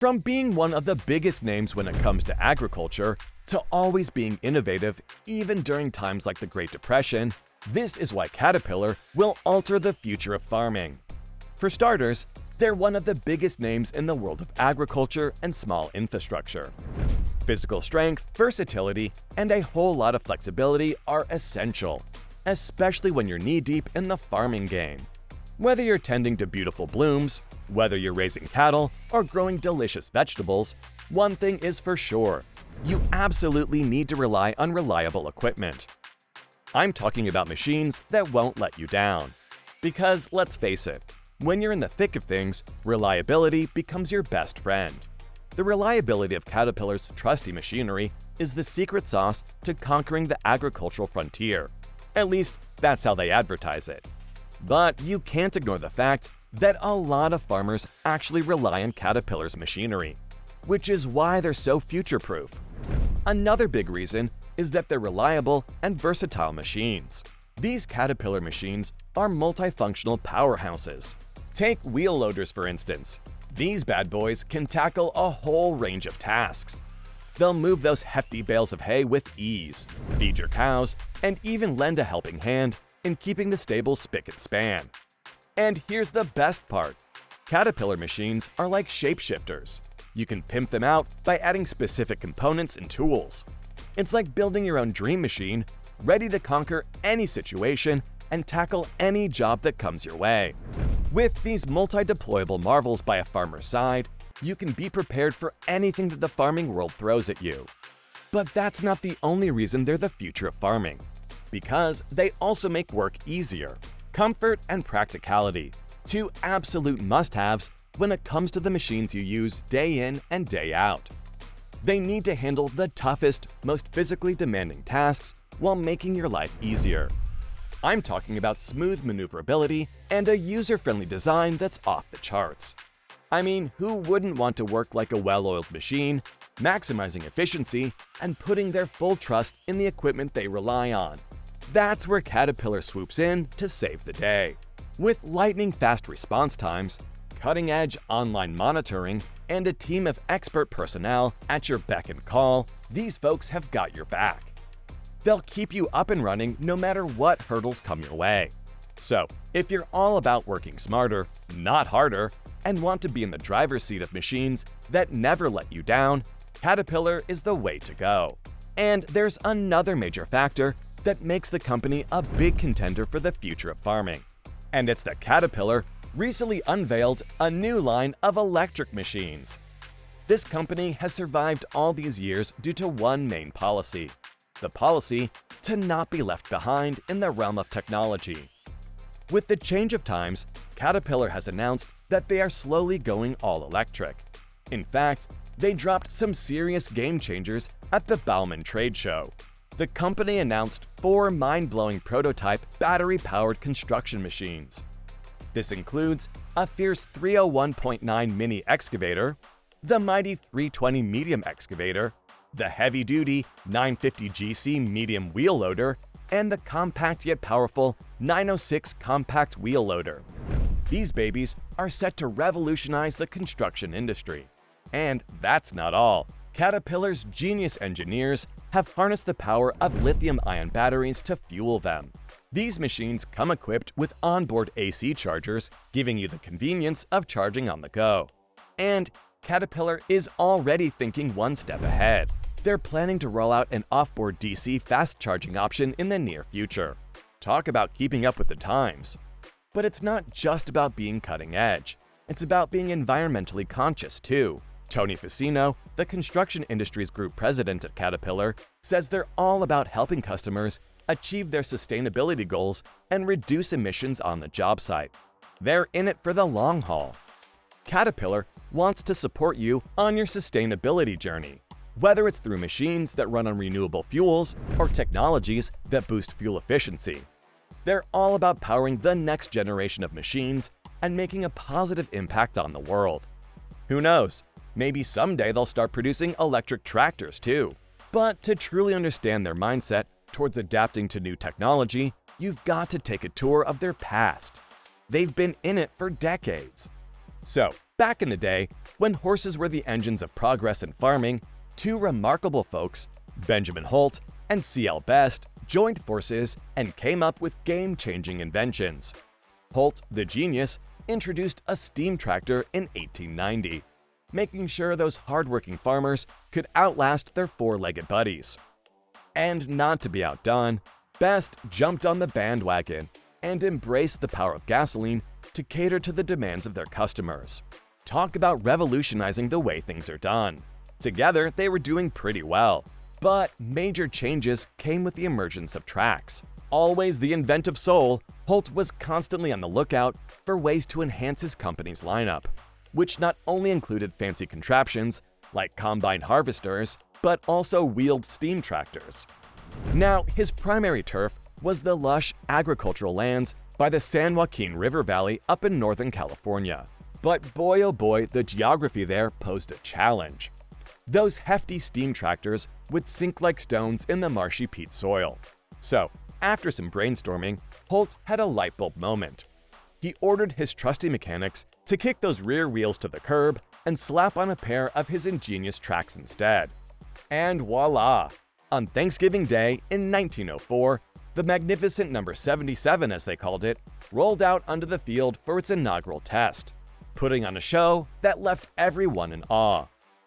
From being one of the biggest names when it comes to agriculture, to always being innovative even during times like the Great Depression, this is why Caterpillar will alter the future of farming. For starters, they're one of the biggest names in the world of agriculture and small infrastructure. Physical strength, versatility, and a whole lot of flexibility are essential, especially when you're knee-deep in the farming game. Whether you're tending to beautiful blooms, whether you're raising cattle, or growing delicious vegetables, one thing is for sure: you absolutely need to rely on reliable equipment. I'm talking about machines that won't let you down. Because let's face it, when you're in the thick of things, reliability becomes your best friend. The reliability of Caterpillar's trusty machinery is the secret sauce to conquering the agricultural frontier. At least, that's how they advertise it. But you can't ignore the fact that a lot of farmers actually rely on Caterpillar's machinery, which is why they're so future-proof. Another big reason is that they're reliable and versatile machines. These Caterpillar machines are multifunctional powerhouses. Take wheel loaders, for instance. These bad boys can tackle a whole range of tasks. They'll move those hefty bales of hay with ease, feed your cows, and even lend a helping hand in keeping the stable spick and span. And here's the best part: Caterpillar machines are like shapeshifters. You can pimp them out by adding specific components and tools. It's like building your own dream machine, ready to conquer any situation and tackle any job that comes your way. With these multi-deployable marvels by a farmer's side, you can be prepared for anything that the farming world throws at you. But that's not the only reason they're the future of farming. Because they also make work easier. Comfort and practicality, two absolute must-haves when it comes to the machines you use day in and day out. They need to handle the toughest, most physically demanding tasks while making your life easier. I'm talking about smooth maneuverability and a user-friendly design that's off the charts. I mean, who wouldn't want to work like a well-oiled machine, maximizing efficiency and putting their full trust in the equipment they rely on? That's where Caterpillar swoops in to save the day. With lightning-fast response times, cutting-edge online monitoring, and a team of expert personnel at your beck and call, these folks have got your back. They'll keep you up and running no matter what hurdles come your way. So, if you're all about working smarter, not harder, and want to be in the driver's seat of machines that never let you down, Caterpillar is the way to go. And there's another major factor that makes the company a big contender for the future of farming. And it's that Caterpillar recently unveiled a new line of electric machines. This company has survived all these years due to one main policy: the policy to not be left behind in the realm of technology. With the change of times, Caterpillar has announced that they are slowly going all electric. In fact, they dropped some serious game changers at the Bauman Trade Show. The company announced 4 mind-blowing prototype battery-powered construction machines. This includes a fierce 301.9 mini excavator, the mighty 320 medium excavator, the heavy-duty 950 GC medium wheel loader, and the compact yet powerful 906 compact wheel loader. These babies are set to revolutionize the construction industry. And that's not all. Caterpillar's genius engineers have harnessed the power of lithium-ion batteries to fuel them. These machines come equipped with onboard AC chargers, giving you the convenience of charging on the go. And Caterpillar is already thinking one step ahead. They're planning to roll out an off-board DC fast charging option in the near future. Talk about keeping up with the times. But it's not just about being cutting edge. It's about being environmentally conscious too. Tony Ficino, the construction industry's group president at Caterpillar, says they're all about helping customers achieve their sustainability goals and reduce emissions on the job site. They're in it for the long haul. Caterpillar wants to support you on your sustainability journey, whether it's through machines that run on renewable fuels or technologies that boost fuel efficiency. They're all about powering the next generation of machines and making a positive impact on the world. Who knows? Maybe someday they'll start producing electric tractors too. But to truly understand their mindset towards adapting to new technology, you've got to take a tour of their past. They've been in it for decades. So, Back in the day, when horses were the engines of progress in farming, two remarkable folks, Benjamin Holt and C.L. Best, joined forces and came up with game-changing inventions. Holt, the genius, introduced a steam tractor in 1890, making sure those hard-working farmers could outlast their four-legged buddies. And not to be outdone, Best jumped on the bandwagon and embraced the power of gasoline to cater to the demands of their customers. Talk about revolutionizing the way things are done. Together, they were doing pretty well. But major changes came with the emergence of tracks. Always the inventive soul, Holt was constantly on the lookout for ways to enhance his company's lineup, which not only included fancy contraptions like combine harvesters, but also wheeled steam tractors. Now, his primary turf was the lush agricultural lands by the San Joaquin River Valley up in Northern California. But boy oh boy, the geography there posed a challenge. Those hefty steam tractors would sink like stones in the marshy peat soil. So, after some brainstorming, Holt had a light bulb moment. He ordered his trusty mechanics to kick those rear wheels to the curb and slap on a pair of his ingenious tracks instead. And voila! On Thanksgiving Day in 1904, the magnificent number 77, as they called it, rolled out onto the field for its inaugural test, putting on a show that left everyone in awe.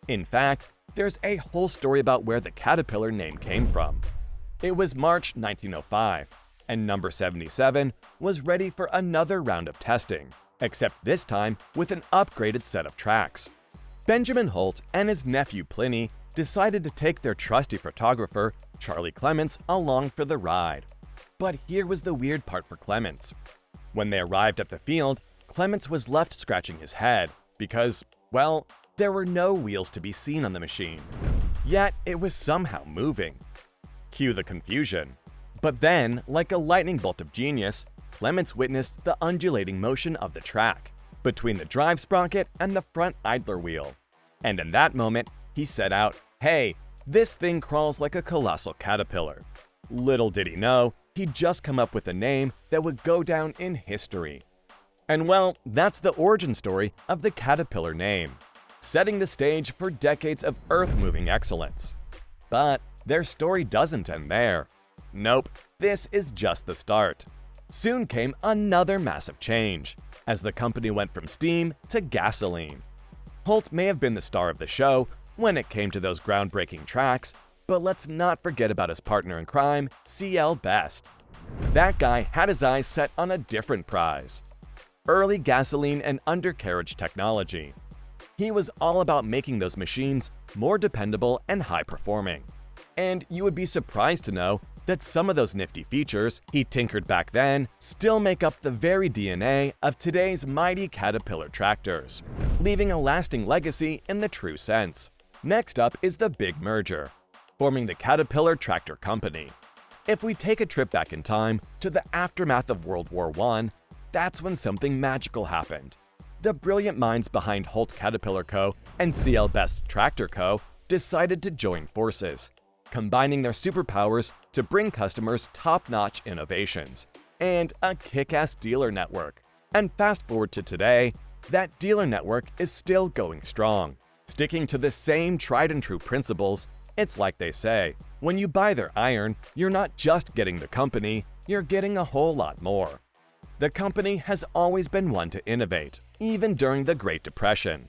In fact, there's a whole story about where the Caterpillar name came from. It was March 1905, and number 77 was ready for another round of testing, except this time with an upgraded set of tracks. Benjamin Holt and his nephew Pliny decided to take their trusty photographer, Charlie Clements, along for the ride. But here was the weird part for Clements. When they arrived at the field, Clements was left scratching his head because, well, there were no wheels to be seen on the machine. Yet it was somehow moving. Cue the confusion. But then, like a lightning bolt of genius, Clements witnessed the undulating motion of the track between the drive sprocket and the front idler wheel. And in that moment, he set out, "Hey, this thing crawls like a colossal caterpillar." Little did he know, he'd just come up with a name that would go down in history. And well, that's the origin story of the Caterpillar name, setting the stage for decades of earth-moving excellence. But their story doesn't end there. Nope, this is just the start. Soon came another massive change, as the company went from steam to gasoline. Holt may have been the star of the show when it came to those groundbreaking tracks, but let's not forget about his partner in crime, C.L. Best. That guy had his eyes set on a different prize: early gasoline and undercarriage technology. He was all about making those machines more dependable and high-performing. And you would be surprised to know that some of those nifty features he tinkered back then still make up the very DNA of today's mighty Caterpillar tractors, leaving a lasting legacy in the true sense. Next up is the big merger, forming the Caterpillar Tractor Company. If we take a trip back in time to the aftermath of World War I, that's when something magical happened. The brilliant minds behind Holt Caterpillar Co. and C.L. Best Tractor Co. decided to join forces, combining their superpowers to bring customers top-notch innovations and a kick-ass dealer network. And fast forward to today, that dealer network is still going strong, sticking to the same tried-and-true principles. It's like they say, when you buy their iron, you're not just getting the company, you're getting a whole lot more. The company has always been one to innovate, even during the Great Depression.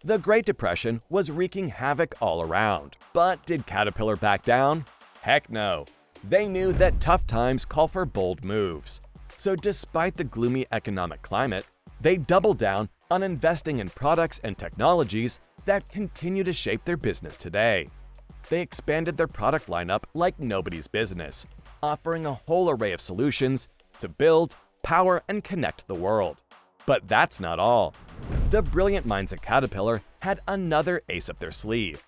The Great Depression was wreaking havoc all around, but did Caterpillar back down? Heck no. They knew that tough times call for bold moves. So despite the gloomy economic climate, they doubled down on investing in products and technologies that continue to shape their business today. They expanded their product lineup like nobody's business, offering a whole array of solutions to build, power, and connect the world. But that's not all. The brilliant minds at Caterpillar had another ace up their sleeve: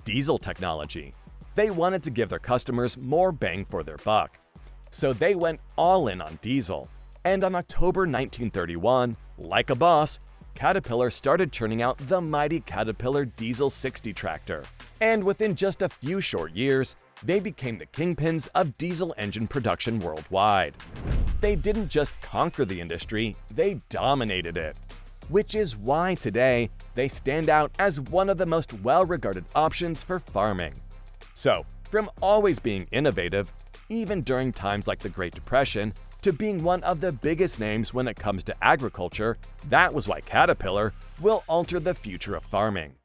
diesel technology. They wanted to give their customers more bang for their buck. So they went all in on diesel. And on October 1931, like a boss, Caterpillar started churning out the mighty Caterpillar Diesel 60 tractor. And within just a few short years, they became the kingpins of diesel engine production worldwide. They didn't just conquer the industry, they dominated it. which is why today they stand out as one of the most well-regarded options for farming. So, from always being innovative, even during times like the Great Depression, to being one of the biggest names when it comes to agriculture, that was why Caterpillar will alter the future of farming.